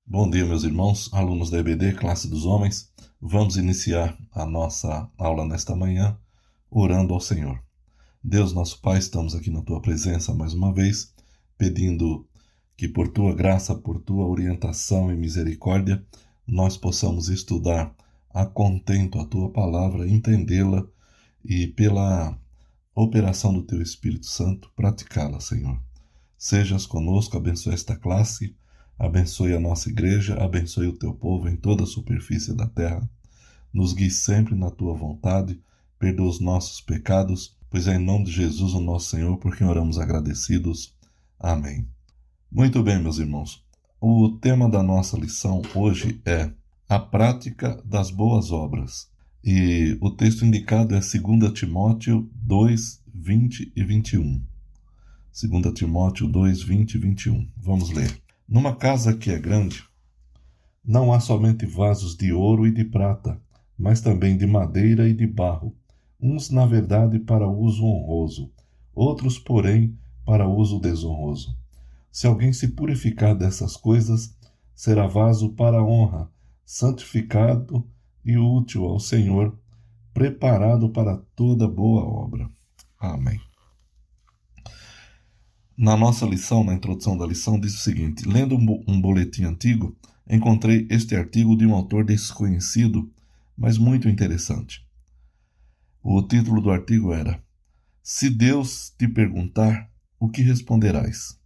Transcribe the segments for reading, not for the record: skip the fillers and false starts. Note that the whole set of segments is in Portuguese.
Bom dia, meus irmãos, alunos da EBD, classe dos homens. Vamos iniciar a nossa aula nesta manhã, orando ao Senhor. Deus, nosso Pai, estamos aqui na Tua presença mais uma vez, pedindo que por Tua graça, por Tua orientação e misericórdia, nós possamos estudar a contento a Tua palavra, entendê-la e pela operação do Teu Espírito Santo, praticá-la, Senhor. Sejas conosco, abençoe esta classe, abençoe a nossa igreja, abençoe o Teu povo em toda a superfície da terra. Nos guie sempre na Tua vontade, perdoa os nossos pecados, pois é em nome de Jesus, o nosso Senhor, por quem oramos agradecidos. Amém. Muito bem, meus irmãos. O tema da nossa lição hoje é a prática das boas obras. E o texto indicado é 2 Timóteo 2, 20 e 21. 2 Timóteo 2, 20 e 21. Vamos ler. Numa casa que é grande, não há somente vasos de ouro e de prata, mas também de madeira e de barro, uns, na verdade, para uso honroso, outros, porém, para uso desonroso. Se alguém se purificar dessas coisas, será vaso para a honra, santificado e útil ao Senhor, preparado para toda boa obra. Amém. Na nossa lição, na introdução da lição, diz o seguinte: lendo um boletim antigo, encontrei este artigo de um autor desconhecido, mas muito interessante. O título do artigo era: Se Deus te perguntar, o que responderás?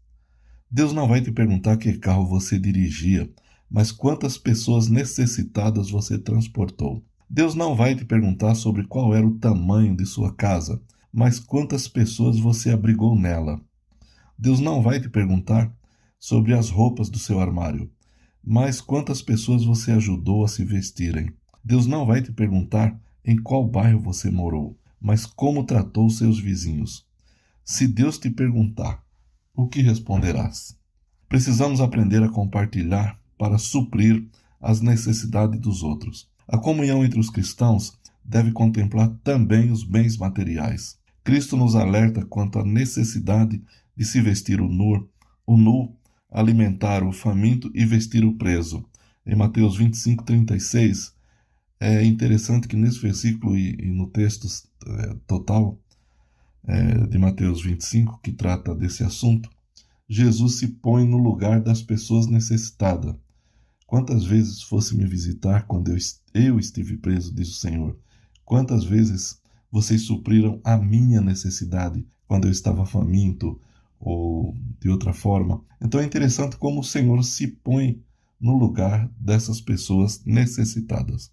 Deus não vai te perguntar que carro você dirigia, mas quantas pessoas necessitadas você transportou. Deus não vai te perguntar sobre qual era o tamanho de sua casa, mas quantas pessoas você abrigou nela. Deus não vai te perguntar sobre as roupas do seu armário, mas quantas pessoas você ajudou a se vestirem. Deus não vai te perguntar em qual bairro você morou, mas como tratou seus vizinhos. Se Deus te perguntar, o que responderás? Precisamos aprender a compartilhar para suprir as necessidades dos outros. A comunhão entre os cristãos deve contemplar também os bens materiais. Cristo nos alerta quanto à necessidade de se vestir o nu, alimentar o faminto e vestir o preso. Em Mateus 25, 36, é interessante que nesse versículo e no texto total de Mateus 25, que trata desse assunto, Jesus se põe no lugar das pessoas necessitadas. Quantas vezes fosse me visitar quando eu estive preso, diz o Senhor? Quantas vezes vocês supriram a minha necessidade quando eu estava faminto ou de outra forma? Então é interessante como o Senhor se põe no lugar dessas pessoas necessitadas.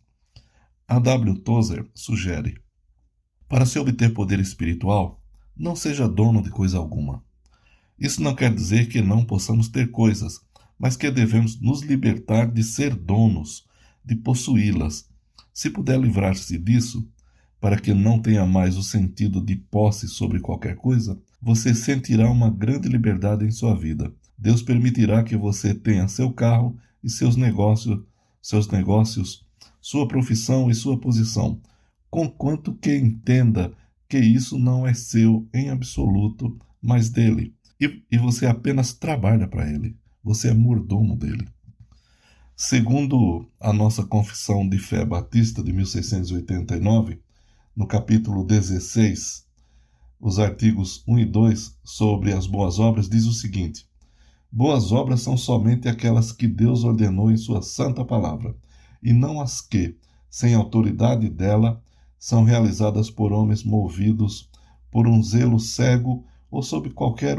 A W. Tozer sugere: para se obter poder espiritual, não seja dono de coisa alguma. Isso não quer dizer que não possamos ter coisas, mas que devemos nos libertar de ser donos, de possuí-las. Se puder livrar-se disso, para que não tenha mais o sentido de posse sobre qualquer coisa, você sentirá uma grande liberdade em sua vida. Deus permitirá que você tenha seu carro e seus negócios, sua profissão e sua posição, conquanto que entenda que isso não é seu em absoluto, mas dele. E você apenas trabalha para ele. Você é mordomo dele. Segundo a nossa Confissão de Fé Batista de 1689, no capítulo 16, os artigos 1 e 2 sobre as boas obras, diz o seguinte: boas obras são somente aquelas que Deus ordenou em sua santa palavra, e não as que, sem autoridade dela, são realizadas por homens movidos por um zelo cego ou sob qualquer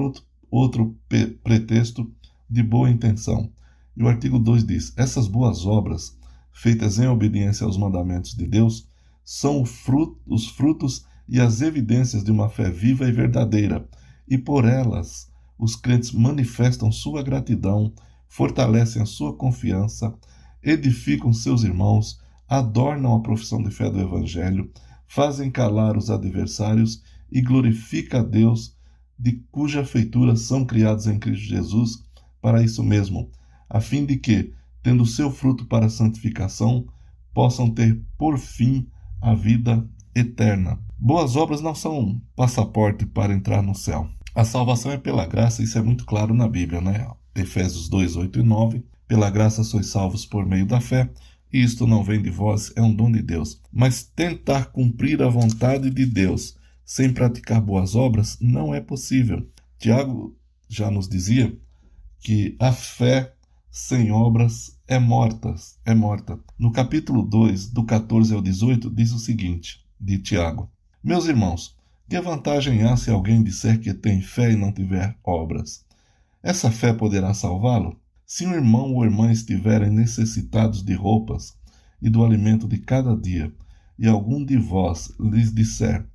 outro pretexto de boa intenção. E o artigo 2 diz: essas boas obras, feitas em obediência aos mandamentos de Deus, são os frutos e as evidências de uma fé viva e verdadeira, e por elas os crentes manifestam sua gratidão, fortalecem a sua confiança, edificam seus irmãos, adornam a profissão de fé do Evangelho, fazem calar os adversários e glorificam a Deus, de cuja feitura são criados em Cristo Jesus para isso mesmo, a fim de que, tendo seu fruto para a santificação, possam ter por fim a vida eterna. Boas obras não são um passaporte para entrar no céu. A salvação é pela graça, isso é muito claro na Bíblia, né? Efésios 2, 8 e 9. Pela graça sois salvos por meio da fé, e isto não vem de vós, é um dom de Deus. Mas tentar cumprir a vontade de Deus sem praticar boas obras não é possível. Tiago já nos dizia que a fé sem obras é morta. No capítulo 2, do 14 ao 18, diz o seguinte, de Tiago: Meus irmãos, que vantagem há se alguém disser que tem fé e não tiver obras? Essa fé poderá salvá-lo? Se um irmão ou irmã estiverem necessitados de roupas e do alimento de cada dia, e algum de vós lhes disser: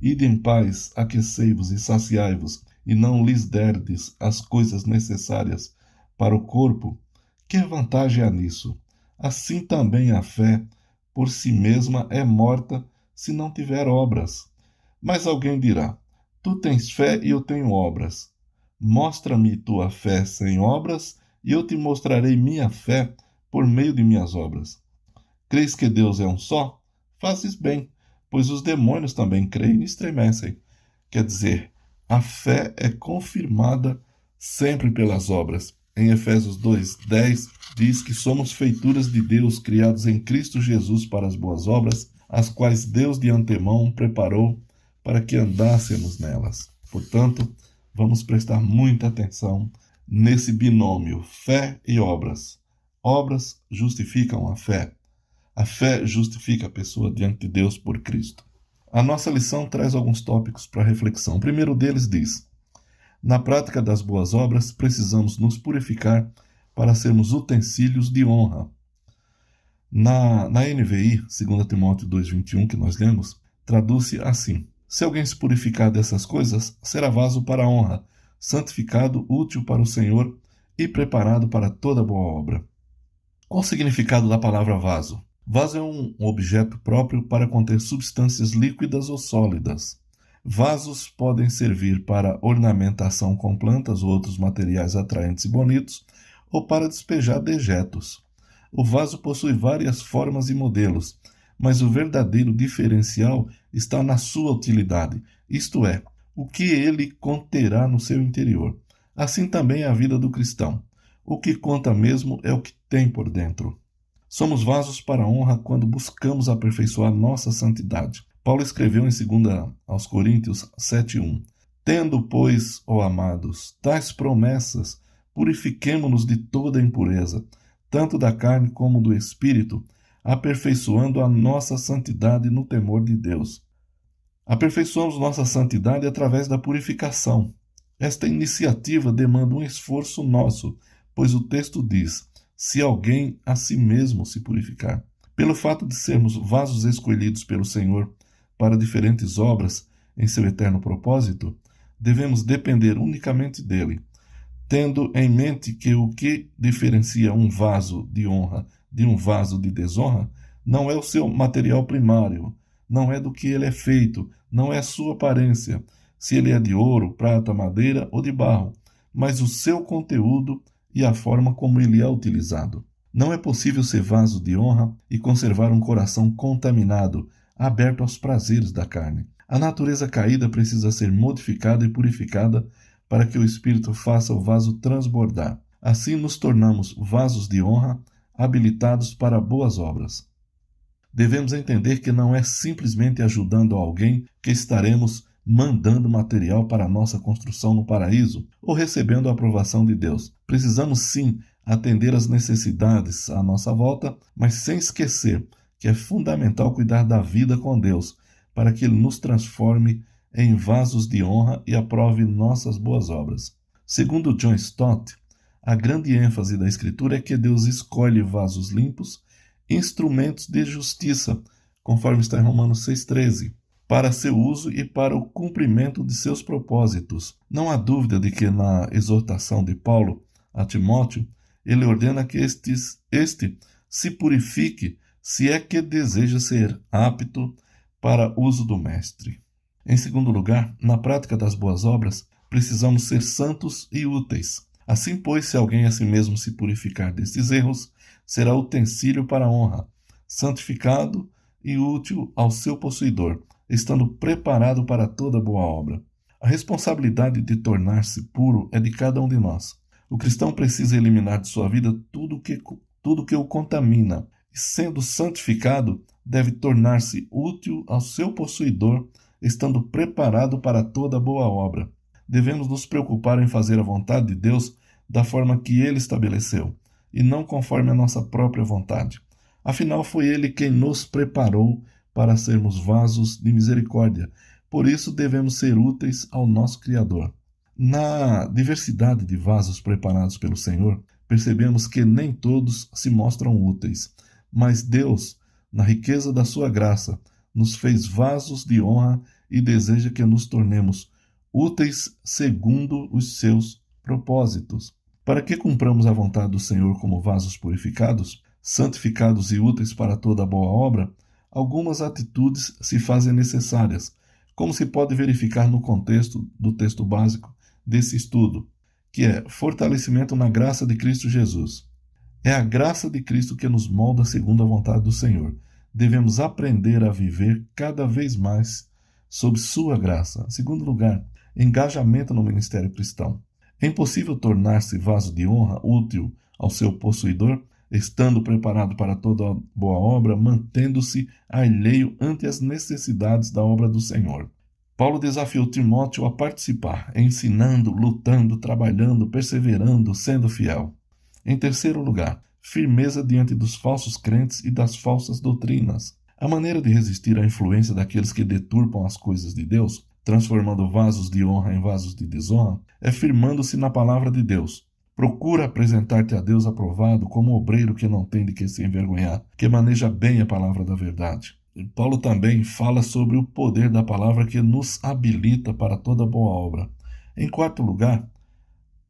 Ide em paz, aquecei-vos e saciai-vos, e não lhes derdes as coisas necessárias para o corpo, que vantagem há nisso? Assim também a fé, por si mesma, é morta se não tiver obras. Mas alguém dirá: Tu tens fé e eu tenho obras. Mostra-me tua fé sem obras, e eu te mostrarei minha fé por meio de minhas obras. Crês que Deus é um só? Fazes bem, pois os demônios também creem e estremecem. Quer dizer, a fé é confirmada sempre pelas obras. Em Efésios 2:10 diz que somos feituras de Deus, criados em Cristo Jesus para as boas obras, as quais Deus de antemão preparou para que andássemos nelas. Portanto, vamos prestar muita atenção nesse binômio, fé e obras. Obras justificam a fé. A fé justifica a pessoa diante de Deus por Cristo. A nossa lição traz alguns tópicos para reflexão. O primeiro deles diz: na prática das boas obras, precisamos nos purificar para sermos utensílios de honra. Na NVI, 2 Timóteo 2:21, que nós lemos, traduz-se assim: se alguém se purificar dessas coisas, será vaso para a honra, santificado, útil para o Senhor e preparado para toda boa obra. Qual o significado da palavra vaso? Vaso é um objeto próprio para conter substâncias líquidas ou sólidas. Vasos podem servir para ornamentação com plantas ou outros materiais atraentes e bonitos, ou para despejar dejetos. O vaso possui várias formas e modelos, mas o verdadeiro diferencial está na sua utilidade, isto é, o que ele conterá no seu interior. Assim também é a vida do cristão. O que conta mesmo é o que tem por dentro. Somos vasos para a honra quando buscamos aperfeiçoar nossa santidade. Paulo escreveu em 2 aos Coríntios 7:1: Tendo, pois, ó amados, tais promessas, purifiquemo-nos de toda impureza, tanto da carne como do espírito, aperfeiçoando a nossa santidade no temor de Deus. Aperfeiçoamos nossa santidade através da purificação. Esta iniciativa demanda um esforço nosso, pois o texto diz: se alguém a si mesmo se purificar. Pelo fato de sermos vasos escolhidos pelo Senhor para diferentes obras em seu eterno propósito, devemos depender unicamente dele, tendo em mente que o que diferencia um vaso de honra de um vaso de desonra não é o seu material primário, não é do que ele é feito, não é a sua aparência, se ele é de ouro, prata, madeira ou de barro, mas o seu conteúdo e a forma como ele é utilizado. Não é possível ser vaso de honra e conservar um coração contaminado, aberto aos prazeres da carne. A natureza caída precisa ser modificada e purificada para que o Espírito faça o vaso transbordar. Assim nos tornamos vasos de honra, habilitados para boas obras. Devemos entender que não é simplesmente ajudando alguém que estaremos mandando material para a nossa construção no paraíso ou recebendo a aprovação de Deus. Precisamos sim atender às necessidades à nossa volta, mas sem esquecer que é fundamental cuidar da vida com Deus, para que Ele nos transforme em vasos de honra e aprove nossas boas obras. Segundo John Stott, a grande ênfase da Escritura é que Deus escolhe vasos limpos, instrumentos de justiça, conforme está em Romanos 6,13, para seu uso e para o cumprimento de seus propósitos. Não há dúvida de que na exortação de Paulo a Timóteo, ele ordena que este se purifique, se é que deseja ser apto para uso do mestre. Em segundo lugar, na prática das boas obras, precisamos ser santos e úteis. Assim, pois, se alguém a si mesmo se purificar destes erros, será utensílio para a honra, santificado e útil ao seu possuidor, estando preparado para toda boa obra. A responsabilidade de tornar-se puro é de cada um de nós. O cristão precisa eliminar de sua vida tudo que o contamina, e sendo santificado, deve tornar-se útil ao seu possuidor, estando preparado para toda boa obra. Devemos nos preocupar em fazer a vontade de Deus da forma que Ele estabeleceu, e não conforme a nossa própria vontade. Afinal, foi Ele quem nos preparou para sermos vasos de misericórdia. Por isso, devemos ser úteis ao nosso Criador. Na diversidade de vasos preparados pelo Senhor, percebemos que nem todos se mostram úteis, mas Deus, na riqueza da sua graça, nos fez vasos de honra e deseja que nos tornemos úteis segundo os seus propósitos. Para que cumpramos a vontade do Senhor como vasos purificados, santificados e úteis para toda boa obra, algumas atitudes se fazem necessárias, como se pode verificar no contexto do texto básico desse estudo, que é fortalecimento na graça de Cristo Jesus. É a graça de Cristo que nos molda segundo a vontade do Senhor. Devemos aprender a viver cada vez mais sob sua graça. Em segundo lugar, engajamento no ministério cristão. É impossível tornar-se vaso de honra útil ao seu possuidor, estando preparado para toda boa obra, mantendo-se alheio ante as necessidades da obra do Senhor. Paulo desafiou Timóteo a participar, ensinando, lutando, trabalhando, perseverando, sendo fiel. Em terceiro lugar, firmeza diante dos falsos crentes e das falsas doutrinas. A maneira de resistir à influência daqueles que deturpam as coisas de Deus, transformando vasos de honra em vasos de desonra, é firmando-se na palavra de Deus. Procura apresentar-te a Deus aprovado como obreiro que não tem de que se envergonhar, que maneja bem a palavra da verdade. E Paulo também fala sobre o poder da palavra que nos habilita para toda boa obra. Em quarto lugar,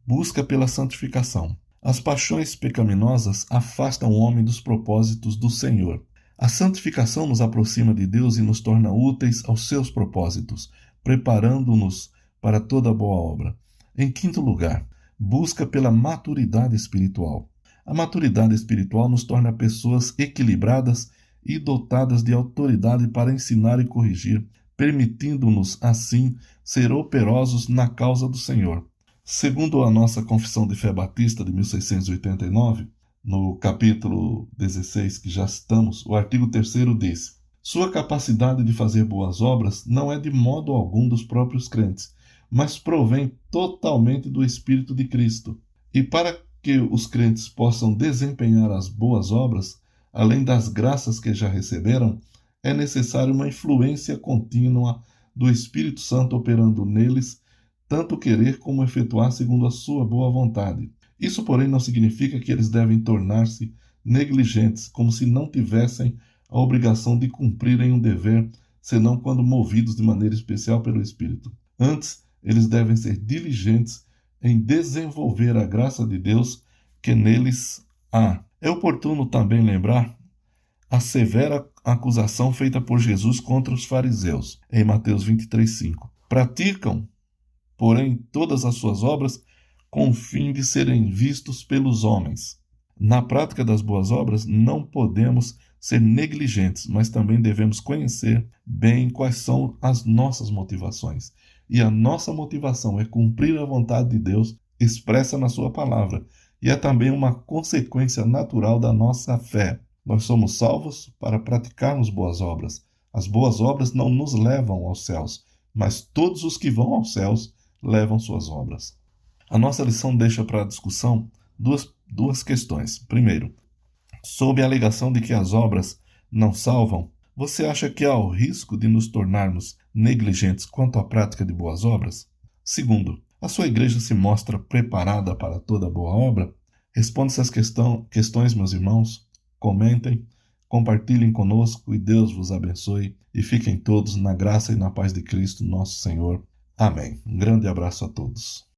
busca pela santificação. As paixões pecaminosas afastam o homem dos propósitos do Senhor. A santificação nos aproxima de Deus e nos torna úteis aos seus propósitos, preparando-nos para toda boa obra. Em quinto lugar, busca pela maturidade espiritual. A maturidade espiritual nos torna pessoas equilibradas e dotadas de autoridade para ensinar e corrigir, permitindo-nos, assim, ser operosos na causa do Senhor. Segundo a nossa Confissão de Fé Batista de 1689, no capítulo 16 que já citamos, o artigo 3º diz: sua capacidade de fazer boas obras não é de modo algum dos próprios crentes, mas provém totalmente do Espírito de Cristo. E para que os crentes possam desempenhar as boas obras, além das graças que já receberam, é necessária uma influência contínua do Espírito Santo operando neles, tanto querer como efetuar segundo a sua boa vontade. Isso, porém, não significa que eles devem tornar-se negligentes, como se não tivessem a obrigação de cumprirem um dever, senão quando movidos de maneira especial pelo Espírito. Antes, eles devem ser diligentes em desenvolver a graça de Deus que neles há. É oportuno também lembrar a severa acusação feita por Jesus contra os fariseus, em Mateus 23:5. Praticam, porém, todas as suas obras com o fim de serem vistos pelos homens. Na prática das boas obras, não podemos ser negligentes, mas também devemos conhecer bem quais são as nossas motivações. E a nossa motivação é cumprir a vontade de Deus expressa na sua palavra, e é também uma consequência natural da nossa fé. Nós somos salvos para praticarmos boas obras. As boas obras não nos levam aos céus, mas todos os que vão aos céus levam suas obras. A nossa lição deixa para discussão duas questões. Primeiro, sob a alegação de que as obras não salvam, você acha que há o risco de nos tornarmos negligentes quanto à prática de boas obras? Segundo, a sua igreja se mostra preparada para toda boa obra? Responda essas questões, meus irmãos. Comentem, compartilhem conosco e Deus vos abençoe e fiquem todos na graça e na paz de Cristo, nosso Senhor. Amém. Um grande abraço a todos.